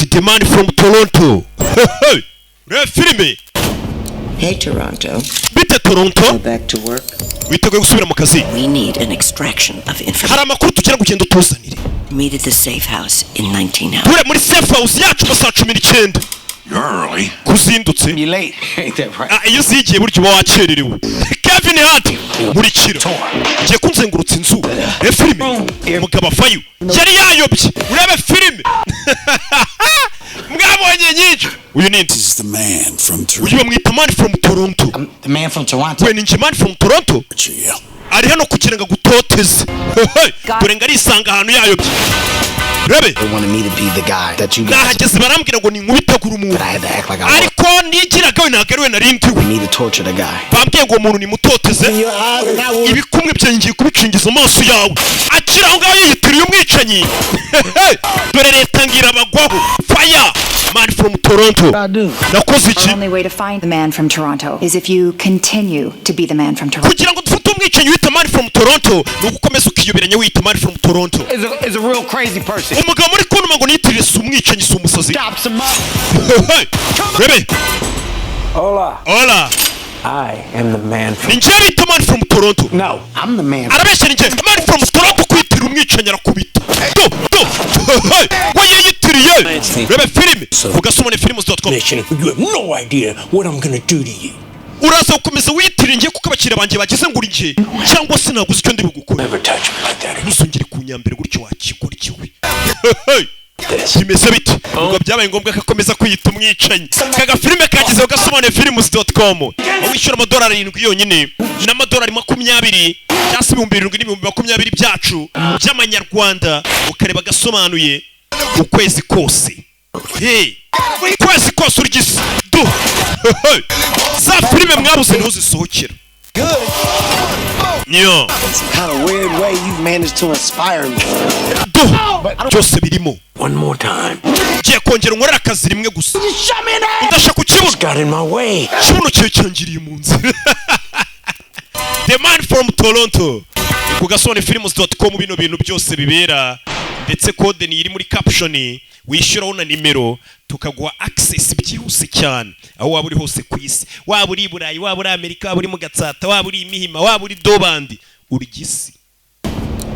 ati The Man from Toronto. Reba filime. Hey Toronto. Bite Toronto. Go back to work. Witeguye gusubira mu kazi. We need an extraction of information. Hari amakuru tukira kugenda utuzanire. Meet at the safe house in 19 hours. Ture muri safe house yacu mu saa 19. You're early. Kuzindutse. You late. Ain't that right? Iyo zigiye buryo uba wakererewe. Kevin Hart muri kiro. Giye kunzengurutsa inzu. Reba filime. Umugabo afayo. Yari yayobye. Urebe filime. Mwabonye nyinshi. Uyu ni This is the man from Toronto. uyu bamwita Man from Toronto. I'm the man from Toronto. We ni Man from Toronto. Yeah. Ari hano kugira ngo gutoteze. Dore ngo arisanga ahantu yayobye. Rebe. They wanted me to be the guy that you guys. Nahageze barambwira ngo ni nkubitagura umuntu. But I had to act like I was. Ariko nigiraga we nagariwe narindiwe. We need to torture the guy. Bambwiye ngo umuntu ni mutoteze. Ibikumwe bye ngiye kubicingiza amaso yawe. Akira aho ngaho yitiriye umwicanyi. Dore leta ngira abagwaho. Fire. Man from Toronto. Nakoze iki? The only way to find the man from Toronto is if you continue to be the man from Toronto. Kugira ngo dufate umwicanyi wita Man from Toronto, no gukomeza ukiyoberanya wita Man from Toronto. Is a real crazy person. Umugabo muri kunuma ngo nitirire su umwicanyi su umusazi. Stop some up. Rebe. Hola. Hola. I am the man from... Ninjye bita Man from Toronto. No, I'm the man. Arabeshya ninjye Man from Toronto kwitira umwicanyi arakubita. Waye yitiriye. Rebe filime. Ugasomane films.com. You have no idea what I'm gonna do to you. Uraza gukomeza witiriye ngiye kuko abakiriya banjye bagize ngo uriye cyangwa se naguze icyo ndi bugukora. Never touch me like that. Ntuzongere kunyambere gutyo wakigura ikiwe. Kimeze bite? Ubwo byabaye ngombwa ko akomeza kwiyita umwicanyi. Kaga filime kagize ugasomane films.com. Wishyura $7 yonyine n'amadolari 20 cyangwa 7,020 byacu by'amanyarwanda ukareba gasomanuye ukwezi kose. Hey, kwezi kose urigise. Du. Za filime mwabuze niho zisohokera. Nyo. Kind of weird way you've managed to inspire me. Byose birimo. One more time. Giye kongera nkorera akazi rimwe gusa. Ndashaka kukibuza. Got in my way. Kibuno cyo cyangiriye mu nzira. The Man from Toronto. Kugasone films.com bino bintu byose bibera ndetse code ni iri muri caption wishyuraho na nimero tukaguha access byihuse cyane aho waba uri hose ku isi waba uri Burayi waba uri Amerika waba uri mu Gatsata waba uri Imihima waba uri Dobandi urigisi